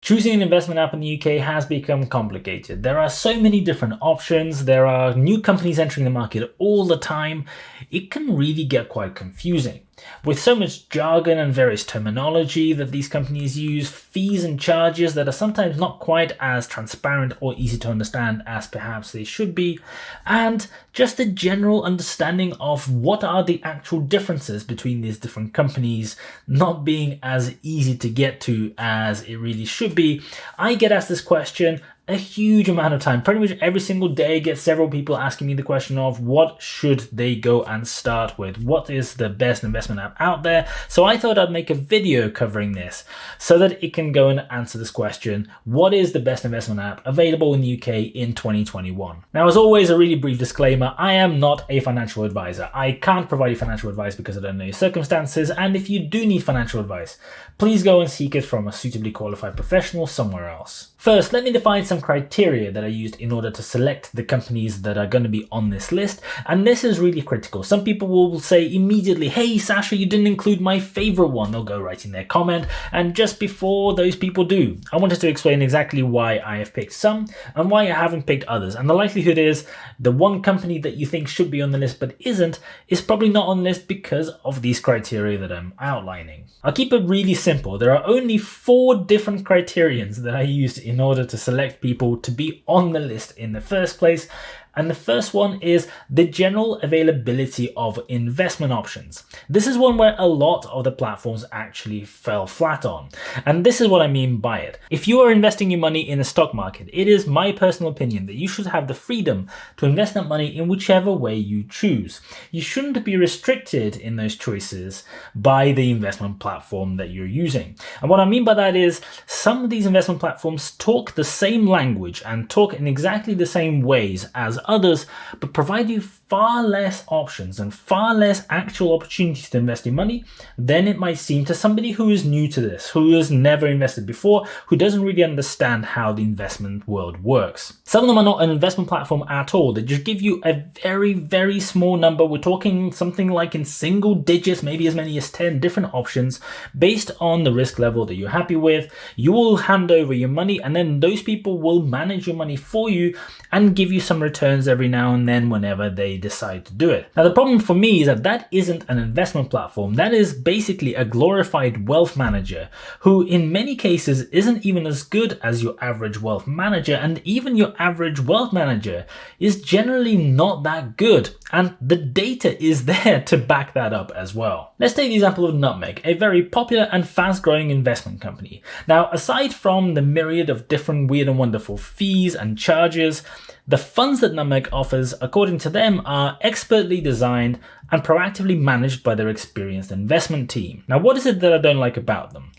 Choosing an investment app in the UK has become complicated. There are so many different options. There are new companies entering the market all the time. It can really get quite confusing. With so much jargon and various terminology that these companies use, fees and charges that are sometimes not quite as transparent or easy to understand as perhaps they should be, and just a general understanding of what are the actual differences between these different companies not being as easy to get to as it really should be, I get asked this question a huge amount of time. Pretty much every single day I get several people asking me the question of what should they go and start with? What is the best investment app out there? So I thought I'd make a video covering this so that it can go and answer this question. What is the best investment app available in the UK in 2021? Now, as always, a really brief disclaimer. I am not a financial advisor. I can't provide you financial advice because I don't know your circumstances. And if you do need financial advice, please go and seek it from a suitably qualified professional somewhere else. First, let me define some criteria that I used in order to select the companies that are going to be on this list. And this is really critical. Some people will say immediately, hey, Sasha, you didn't include my favorite one. They'll go right in their comment. And just before those people do, I wanted to explain exactly why I have picked some and why I haven't picked others. And the likelihood is the one company that you think should be on the list but isn't is probably not on the list because of these criteria that I'm outlining. I'll keep it really simple. There are only 4 different criterions that I used in order to select people to be on the list in the first place. And the first one is the general availability of investment options. This is one where a lot of the platforms actually fell flat on. And this is what I mean by it. If you are investing your money in the stock market, it is my personal opinion that you should have the freedom to invest that money in whichever way you choose. You shouldn't be restricted in those choices by the investment platform that you're using. And what I mean by that is some of these investment platforms talk the same language and talk in exactly the same ways as others, but provide you far less options and far less actual opportunities to invest your money than it might seem to somebody who is new to this, who has never invested before, who doesn't really understand how the investment world works. Some of them are not an investment platform at all. They just give you a very, very small number. We're talking something like in single digits, maybe as many as 10 different options based on the risk level that you're happy with. You will hand over your money and then those people will manage your money for you and give you some returns every now and then whenever they decide to do it. Now, the problem for me is that that isn't an investment platform. That is basically a glorified wealth manager who in many cases isn't even as good as your average wealth manager, and even your average wealth manager is generally not that good. And the data is there to back that up as well. Let's take the example of Nutmeg, a very popular and fast-growing investment company. Now, aside from the myriad of different weird and wonderful fees and charges, the funds that Nutmeg offers, according to them, are expertly designed and proactively managed by their experienced investment team. Now, what is it that I don't like about them?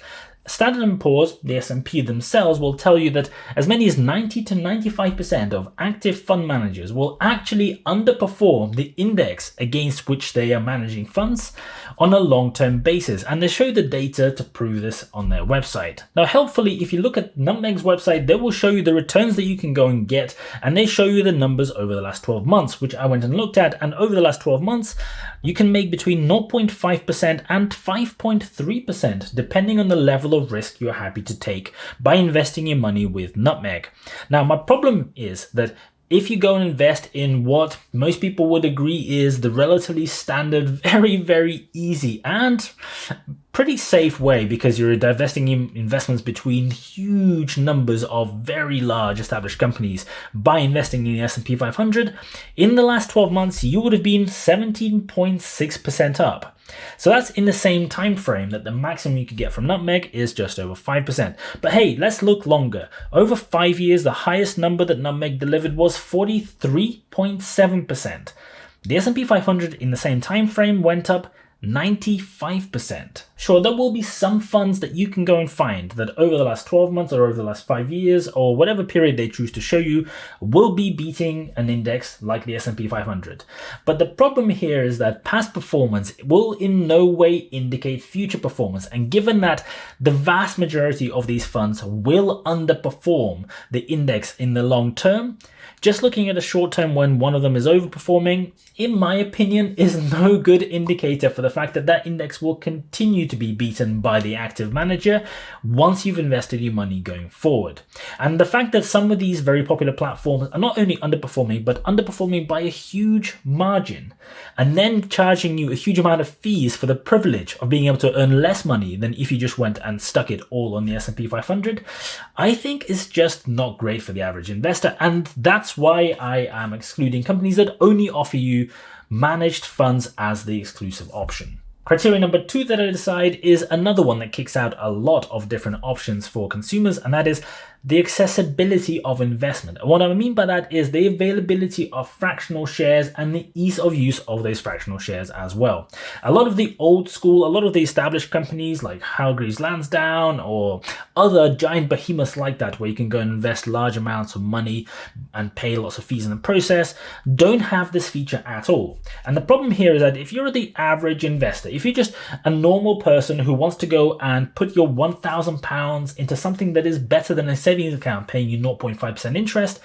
Standard & Poor's, the S&P themselves, will tell you that as many as 90 to 95% of active fund managers will actually underperform the index against which they are managing funds on a long-term basis. And they show the data to prove this on their website. Now, helpfully, if you look at Nutmeg's website, they will show you the returns that you can go and get, and they show you the numbers over the last 12 months, which I went and looked at. And over the last 12 months, you can make between 0.5% and 5.3%, depending on the level of risk you're happy to take by investing your money with Nutmeg. Now, my problem is that if you go and invest in what most people would agree is the relatively standard, very, very easy and pretty safe way, because you're divesting investments between huge numbers of very large established companies by investing in the S&P 500, in the last 12 months, you would have been 17.6% up. So that's in the same time frame that the maximum you could get from Nutmeg is just over 5%. But hey, let's look longer. Over 5 years, the highest number that Nutmeg delivered was 43.7%. The S&P 500 in the same time frame went up 95%. Sure, there will be some funds that you can go and find that over the last 12 months or over the last 5 years or whatever period they choose to show you will be beating an index like the S&P 500. But the problem here is that past performance will in no way indicate future performance. And given that the vast majority of these funds will underperform the index in the long term, just looking at a short term when one of them is overperforming, in my opinion, is no good indicator for the fact that that index will continue to be beaten by the active manager once you've invested your money going forward. And the fact that some of these very popular platforms are not only underperforming, but underperforming by a huge margin, and then charging you a huge amount of fees for the privilege of being able to earn less money than if you just went and stuck it all on the S&P 500, I think is just not great for the average investor. And that's why I am excluding companies that only offer you managed funds as the exclusive option. Criteria number 2 that I decide is another one that kicks out a lot of different options for consumers, and that is the accessibility of investment. And what I mean by that is the availability of fractional shares and the ease of use of those fractional shares as well. A lot of the old school, a lot of the established companies like Hargreaves Lansdown or other giant behemoths like that, where you can go and invest large amounts of money and pay lots of fees in the process, don't have this feature at all. And the problem here is that if you're the average investor, if you're just a normal person who wants to go and put your £1,000 into something that is better than a savings account paying you 0.5% interest,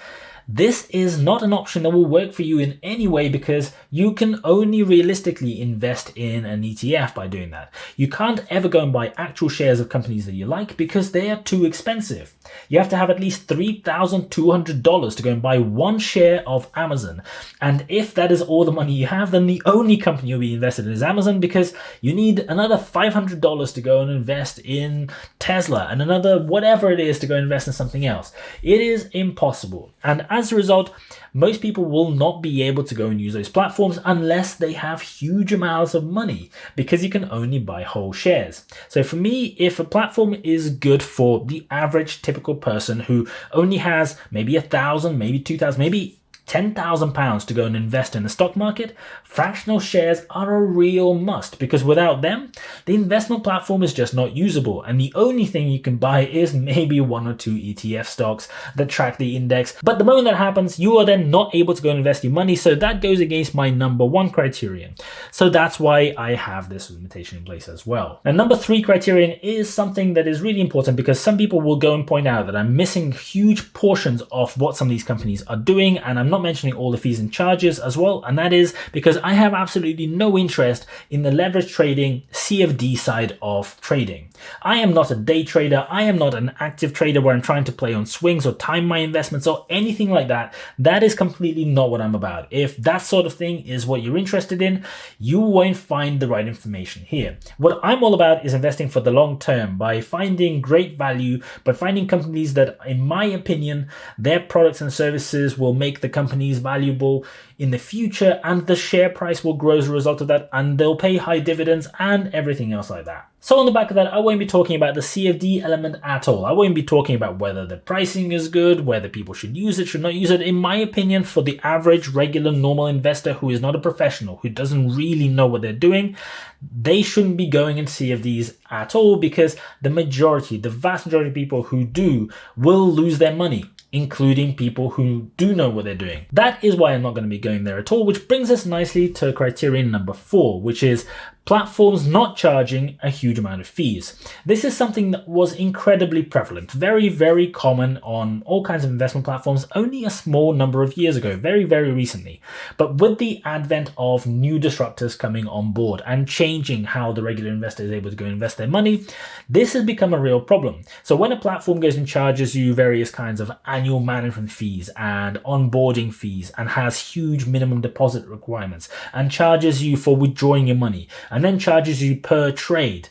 this is not an option that will work for you in any way, because you can only realistically invest in an ETF by doing that. You can't ever go and buy actual shares of companies that you like because they are too expensive. You have to have at least $3,200 to go and buy one share of Amazon. And if that is all the money you have, then the only company you'll be invested in is Amazon, because you need another $500 to go and invest in Tesla and another whatever it is to go invest in something else. It is impossible. And as a result, most people will not be able to go and use those platforms unless they have huge amounts of money, because you can only buy whole shares. So for me, if a platform is good for the average typical person who only has maybe 1,000, maybe 2,000, maybe £10,000 to go and invest in the stock market, fractional shares are a real must, because without them, the investment platform is just not usable. And the only thing you can buy is maybe 1 or 2 ETF stocks that track the index. But the moment that happens, you are then not able to go and invest your money. So that goes against my number 1 criterion. So that's why I have this limitation in place as well. And number 3 criterion is something that is really important, because some people will go and point out that I'm missing huge portions of what some of these companies are doing, and I'm not mentioning all the fees and charges as well, and that is because I have absolutely no interest in the leverage trading CFD side of trading. I am not a day trader. I am not an active trader where I'm trying to play on swings or time my investments or anything like that. That is completely not what I'm about. If that sort of thing is what you're interested in, you won't find the right information here. What I'm all about is investing for the long term by finding great value, by finding companies that, in my opinion, their products and services will make the companies valuable in the future, and the share price will grow as a result of that, and they'll pay high dividends and everything else like that. So on the back of that, I won't be talking about the CFD element at all. I won't be talking about whether the pricing is good, whether people should use it, should not use it. In my opinion, for the average, regular, normal investor who is not a professional, who doesn't really know what they're doing, they shouldn't be going into CFDs at all, because the vast majority of people who do will lose their money, including people who do know what they're doing. That is why I'm not going to be going there at all, which brings us nicely to criterion number 4, which is platforms not charging a huge amount of fees. This is something that was incredibly prevalent, very, very common on all kinds of investment platforms only a small number of years ago, very, very recently. But with the advent of new disruptors coming on board and changing how the regular investor is able to go invest their money, this has become a real problem. So when a platform goes and charges you various kinds of annual management fees and onboarding fees, and has huge minimum deposit requirements, and charges you for withdrawing your money, and then charges you per trade,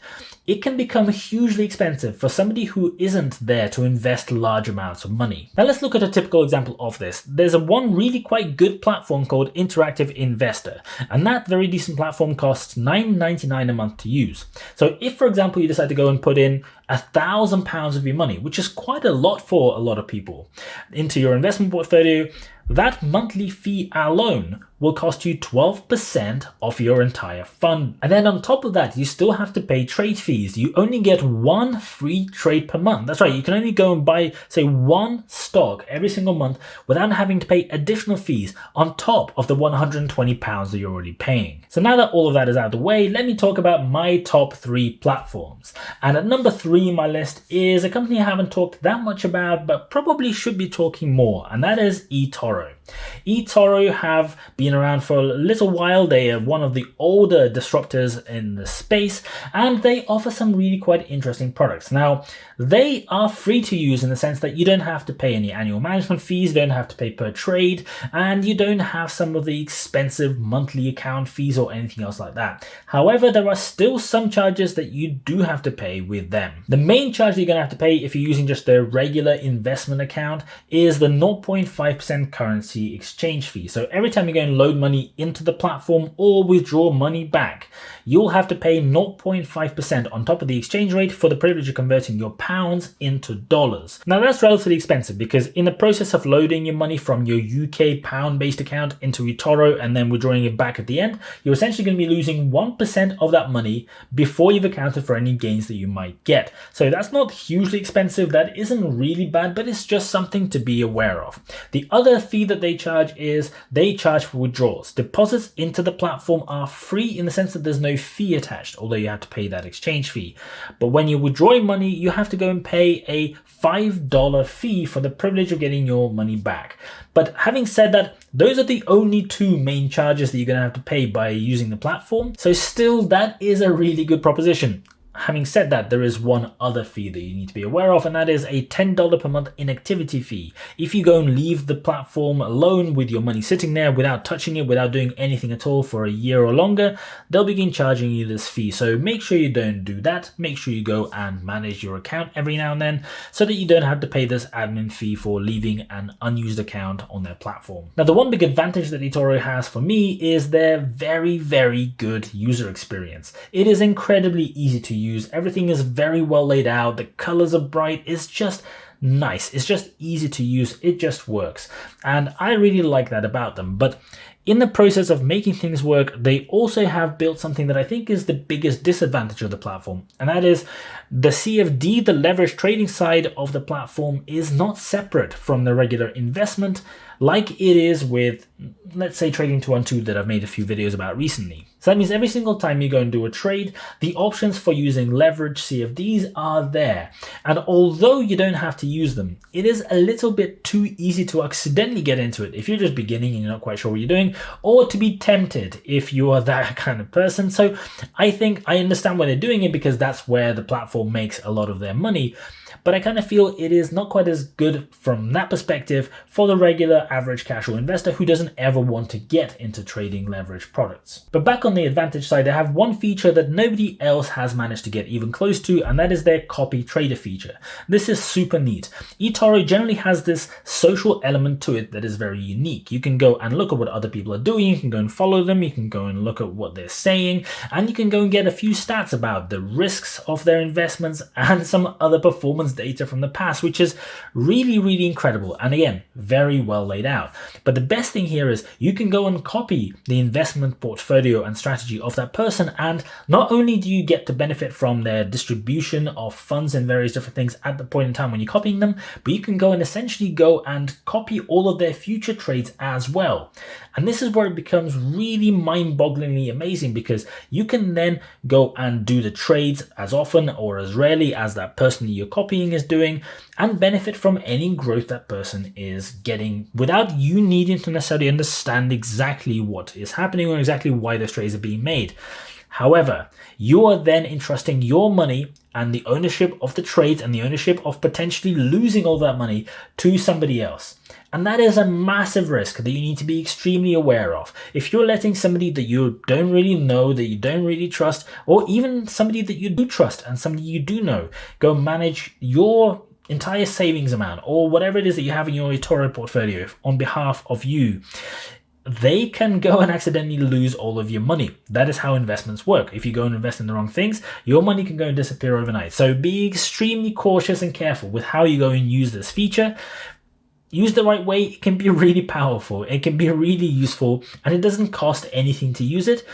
it can become hugely expensive for somebody who isn't there to invest large amounts of money. Now let's look at a typical example of this. There's one really quite good platform called Interactive Investor, and that very decent platform costs $9.99 a month to use. So if, for example, you decide to go and put in £1,000 of your money, which is quite a lot for a lot of people, into your investment portfolio, that monthly fee alone will cost you 12% of your entire fund. And then on top of that, you still have to pay trade fees. You only get 1 free trade per month. That's right, you can only go and buy, say, 1 stock every single month without having to pay additional fees on top of the £120 that you're already paying. So now that all of that is out of the way, let me talk about my top 3 platforms. And at number 3 3 in my list is a company I haven't talked that much about, but probably should be talking more, and that is Etoro. Etoro have been around for a little while. They are one of the older disruptors in the space, and they offer some really quite interesting products. Now, they are free to use in the sense that you don't have to pay any annual management fees, you don't have to pay per trade, and you don't have some of the expensive monthly account fees or anything else like that. However, there are still some charges that you do have to pay with them. The main charge that you're going to have to pay if you're using just a regular investment account is the 0.5% currency exchange fee. So every time you go and load money into the platform or withdraw money back, you'll have to pay 0.5% on top of the exchange rate for the privilege of converting your pounds into dollars. Now that's relatively expensive because in the process of loading your money from your UK pound-based account into Etoro and then withdrawing it back at the end, you're essentially going to be losing 1% of that money before you've accounted for any gains that you might get. So that's not hugely expensive, that isn't really bad, but it's just something to be aware of. The other fee that they charge is they charge for withdrawals. Deposits into the platform are free in the sense that there's no fee attached, although you have to pay that exchange fee. But when you're withdrawing money, you have to go and pay a $5 fee for the privilege of getting your money back. But having said that, those are the only two main charges that you're going to have to pay by using the platform. So still, that is a really good proposition. Having said that, there is one other fee that you need to be aware of, and that is a $10 per month inactivity fee. If you go and leave the platform alone with your money sitting there without touching it, without doing anything at all for a year or longer, they'll begin charging you this fee. So make sure you don't do that. Make sure you go and manage your account every now and then so that you don't have to pay this admin fee for leaving an unused account on their platform. Now, the one big advantage that Etoro has for me is their very, very good user experience. It is incredibly easy to use. Everything is very well laid out. The colors are bright. It's just nice. It's just easy to use. It just works. And I really like that about them. But in the process of making things work, they also have built something that I think is the biggest disadvantage of the platform. And that is the CFD, the leverage trading side of the platform, is not separate from the regular investment like it is with, let's say, Tradingtwo Advantages that I've made a few videos about recently. So that means every single time you go and do a trade, the options for using leverage CFDs are there. And although you don't have to use them, it is a little bit too easy to accidentally get into it if you're just beginning and you're not quite sure what you're doing, or to be tempted if you are that kind of person. So I think I understand why they're doing it, because that's where the platform makes a lot of their money. But I kind of feel it is not quite as good from that perspective for the regular average casual investor who doesn't ever want to get into trading leverage products. But back on the advantage side, they have one feature that nobody else has managed to get even close to, and that is their copy trader feature. This is super neat. Etoro generally has this social element to it that is very unique. You can go and look at what other people are doing, you can go and follow them, you can go and look at what they're saying, and you can go and get a few stats about the risks of their investments and some other performance data from the past, which is really, really incredible. And again, very well laid out. But the best thing here is you can go and copy the investment portfolio and strategy of that person. And not only do you get to benefit from their distribution of funds and various different things at the point in time when you're copying them, but you can go and essentially go and copy all of their future trades as well. And this is where it becomes really mind-bogglingly amazing, because you can then go and do the trades as often or as rarely as that person you're copying is doing, and benefit from any growth that person is getting without you needing to necessarily understand exactly what is happening or exactly why those trades are being made. However, you are then entrusting your money and the ownership of the trades and the ownership of potentially losing all that money to somebody else. And that is a massive risk that you need to be extremely aware of. If you're letting somebody that you don't really know, that you don't really trust, or even somebody that you do trust and somebody you do know, go manage your entire savings amount or whatever it is that you have in your Etoro portfolio on behalf of you, they can go and accidentally lose all of your money. That is how investments work. If you go and invest in the wrong things, your money can go and disappear overnight. So be extremely cautious and careful with how you go and use this feature. Use the right way, it can be really powerful, it can be really useful, and it doesn't cost anything to use it.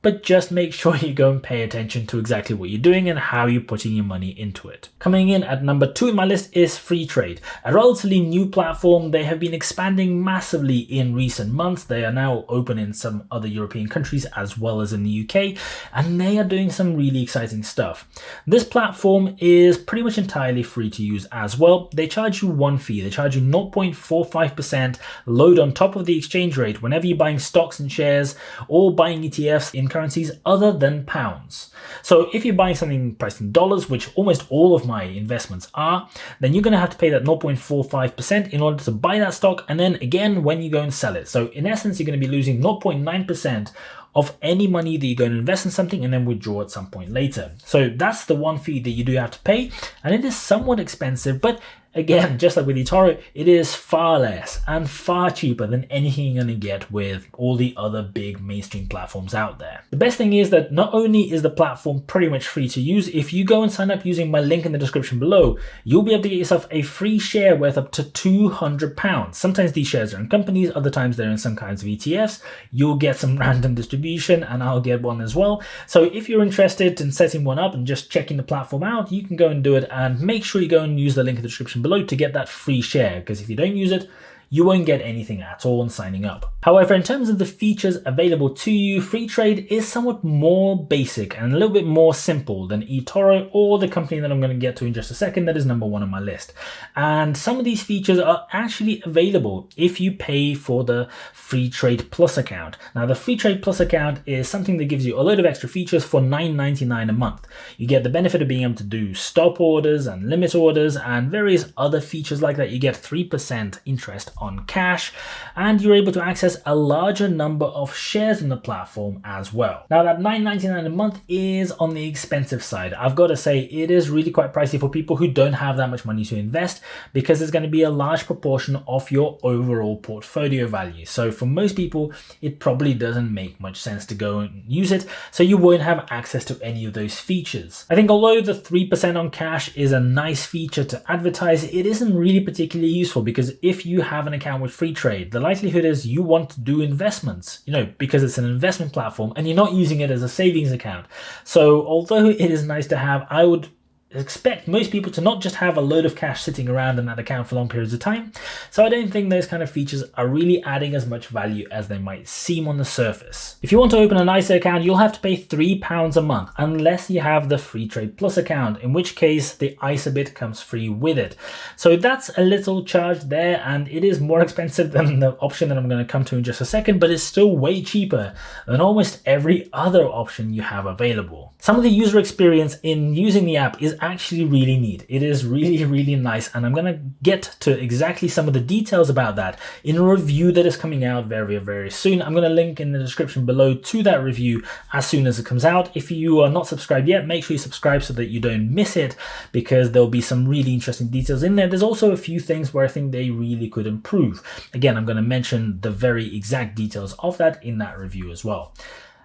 but just make sure you go and pay attention to exactly what you're doing and how you're putting your money into it. Coming in at number 2 in my list is FreeTrade, a relatively new platform. They have been expanding massively in recent months. They are now open in some other European countries as well as in the UK, and they are doing some really exciting stuff. This platform is pretty much entirely free to use as well. They charge you one fee. They charge you 0.45% load on top of the exchange rate whenever you're buying stocks and shares or buying ETFs in currencies other than pounds. So if you're buying something priced in dollars, which almost all of my investments are, then you're going to have to pay that 0.45% in order to buy that stock, and then again when you go and sell it. So in essence, you're going to be losing 0.9% of any money that you're going to invest in something and then withdraw at some point later. So that's the one fee that you do have to pay, and it is somewhat expensive, but again, just like with Etoro, it is far less and far cheaper than anything you're going to get with all the other big mainstream platforms out there. The best thing is that not only is the platform pretty much free to use, if you go and sign up using my link in the description below, you'll be able to get yourself a free share worth up to £200. Sometimes these shares are in companies, other times they're in some kinds of ETFs. You'll get some random distribution and I'll get one as well. So if you're interested in setting one up and just checking the platform out, you can go and do it, and make sure you go and use the link in the description below to get that free share, because if you don't use it, you won't get anything at all on signing up. However, in terms of the features available to you, FreeTrade is somewhat more basic and a little bit more simple than Etoro or the company that I'm going to get to in just a second that is number 1 on my list. And some of these features are actually available if you pay for the FreeTrade Plus account. Now, the FreeTrade Plus account is something that gives you a load of extra features for $9.99 a month. You get the benefit of being able to do stop orders and limit orders and various other features like that. You get 3% interest on cash, and you're able to access a larger number of shares in the platform as well. Now, that $9.99 a month is on the expensive side. I've got to say, it is really quite pricey for people who don't have that much money to invest, because there's going to be a large proportion of your overall portfolio value. So for most people, it probably doesn't make much sense to go and use it, so you won't have access to any of those features. I think although the 3% on cash is a nice feature to advertise, it isn't really particularly useful, because if you have an account with FreeTrade, the likelihood is you want to do investments, because it's an investment platform and you're not using it as a savings account. So although it is nice to have, I would expect most people to not just have a load of cash sitting around in that account for long periods of time. So I don't think those kind of features are really adding as much value as they might seem on the surface. If you want to open an ISA account, you'll have to pay £3 a month unless you have the FreeTrade Plus account, in which case the ISA bit comes free with it. So that's a little charge there, and it is more expensive than the option that I'm going to come to in just a second, but it's still way cheaper than almost every other option you have available. Some of the user experience in using the app is actually really neat. It is really nice, and I'm going to get to exactly some of the details about that in a review that is coming out very soon. I'm going to link in the description below to that review as soon as it comes out. If you are not subscribed yet, make sure you subscribe so that you don't miss it, because there'll be some really interesting details in there. There's also a few things where I think they really could improve. Again, I'm going to mention the very exact details of that in that review as well.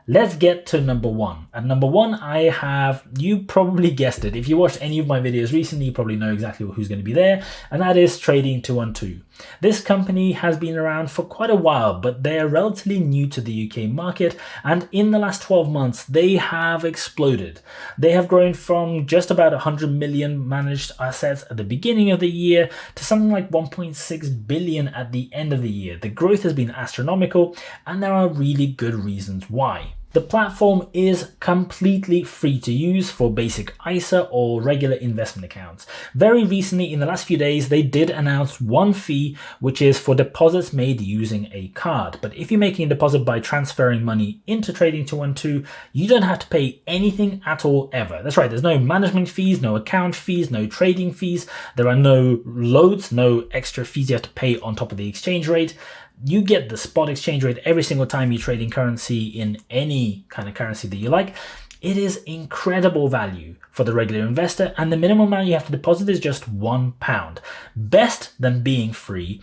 Let's get to number 1. At number 1, I have, you probably guessed it. If you watched any of my videos recently, you probably know exactly who's going to be there, and that is Tradingtwo. This company has been around for quite a while, but they are relatively new to the UK market, and in the last 12 months, they have exploded. They have grown from just about 100 million managed assets at the beginning of the year to something like 1.6 billion at the end of the year. The growth has been astronomical, and there are really good reasons why. The platform is completely free to use for basic ISA or regular investment accounts. Very recently, in the last few days, they did announce one fee, which is for deposits made using a card. But if you're making a deposit by transferring money into Tradingtwo, you don't have to pay anything at all ever. That's right, there's no management fees, no account fees, no trading fees. There are no loads, no extra fees you have to pay on top of the exchange rate. You get the spot exchange rate every single time you're trading currency in any kind of currency that you like. It is incredible value for the regular investor, and the minimum amount you have to deposit is just £1. Best than being free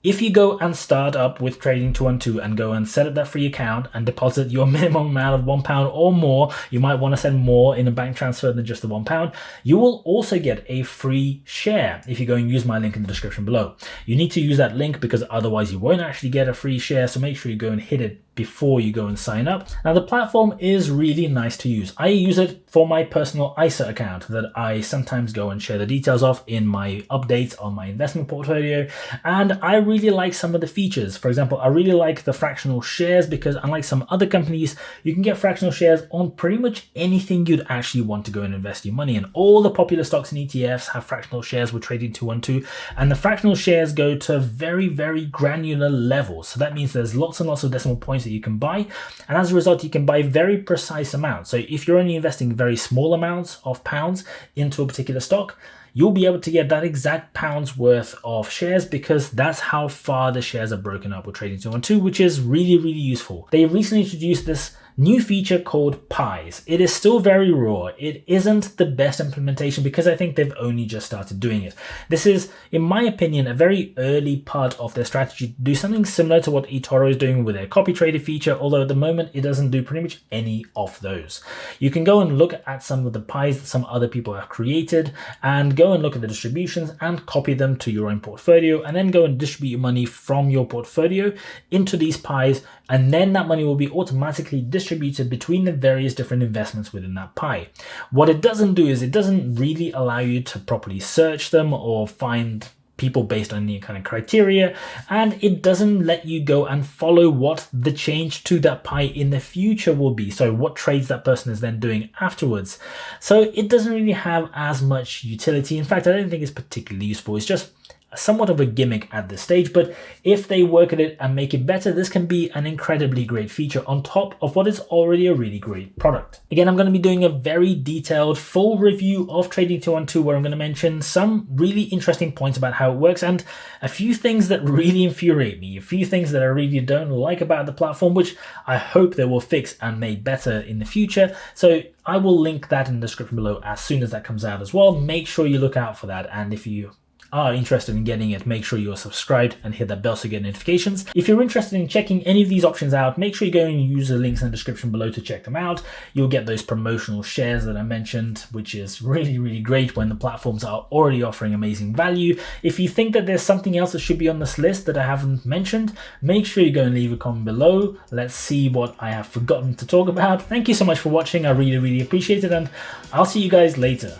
If you go and start up with Tradingtwo and go and set up that free account and deposit your minimum amount of £1 or more, you might want to send more in a bank transfer than just the £1, you will also get a free share if you go and use my link in the description below. You need to use that link because otherwise you won't actually get a free share, so make sure you go and hit it before you go and sign up. Now the platform is really nice to use. I use it for my personal ISA account that I sometimes go and share the details of in my updates on my investment portfolio, and I really like some of the features. For example, I really like the fractional shares because unlike some other companies, you can get fractional shares on pretty much anything you'd actually want to go and invest your money in. All the popular stocks and ETFs have fractional shares with Tradingtwo, and the fractional shares go to very, very granular levels. So that means there's lots and lots of decimal points that you can buy, and as a result you can buy very precise amounts. So if you're only investing very small amounts of pounds into a particular stock, you'll be able to get that exact pound's worth of shares because that's how far the shares are broken up with Tradingtwo, which is really, really useful. They recently introduced this new feature called pies. It is still very raw. It isn't the best implementation because I think they've only just started doing it. This is, in my opinion, a very early part of their strategy to do something similar to what Etoro is doing with their copy trader feature, although at the moment it doesn't do pretty much any of those. You can go and look at some of the pies that some other people have created and go and look at the distributions and copy them to your own portfolio, and then go and distribute your money from your portfolio into these pies, and then that money will be automatically distributed between the various different investments within that pie. What it doesn't do is it doesn't really allow you to properly search them or find people based on any kind of criteria, and it doesn't let you go and follow what the change to that pie in the future will be, so what trades that person is then doing afterwards. So it doesn't really have as much utility. In fact, I don't think it's particularly useful. It's just somewhat of a gimmick at this stage, but if they work at it and make it better, this can be an incredibly great feature on top of what is already a really great product. Again, I'm going to be doing a very detailed full review of Tradingtwo where I'm going to mention some really interesting points about how it works and a few things that really infuriate me, a few things that I really don't like about the platform, which I hope they will fix and make better in the future. So I will link that in the description below as soon as that comes out as well. Make sure you look out for that, and if you are interested in getting it, make sure you're subscribed and hit that bell so you get notifications. If you're interested in checking any of these options out, make sure you go and use the links in the description below to check them out. You'll get those promotional shares that I mentioned, which is really, really great when the platforms are already offering amazing value. If you think that there's something else that should be on this list that I haven't mentioned, make sure you go and leave a comment below. Let's see what I have forgotten to talk about. Thank you so much for watching. I really, really appreciate it, and I'll see you guys later.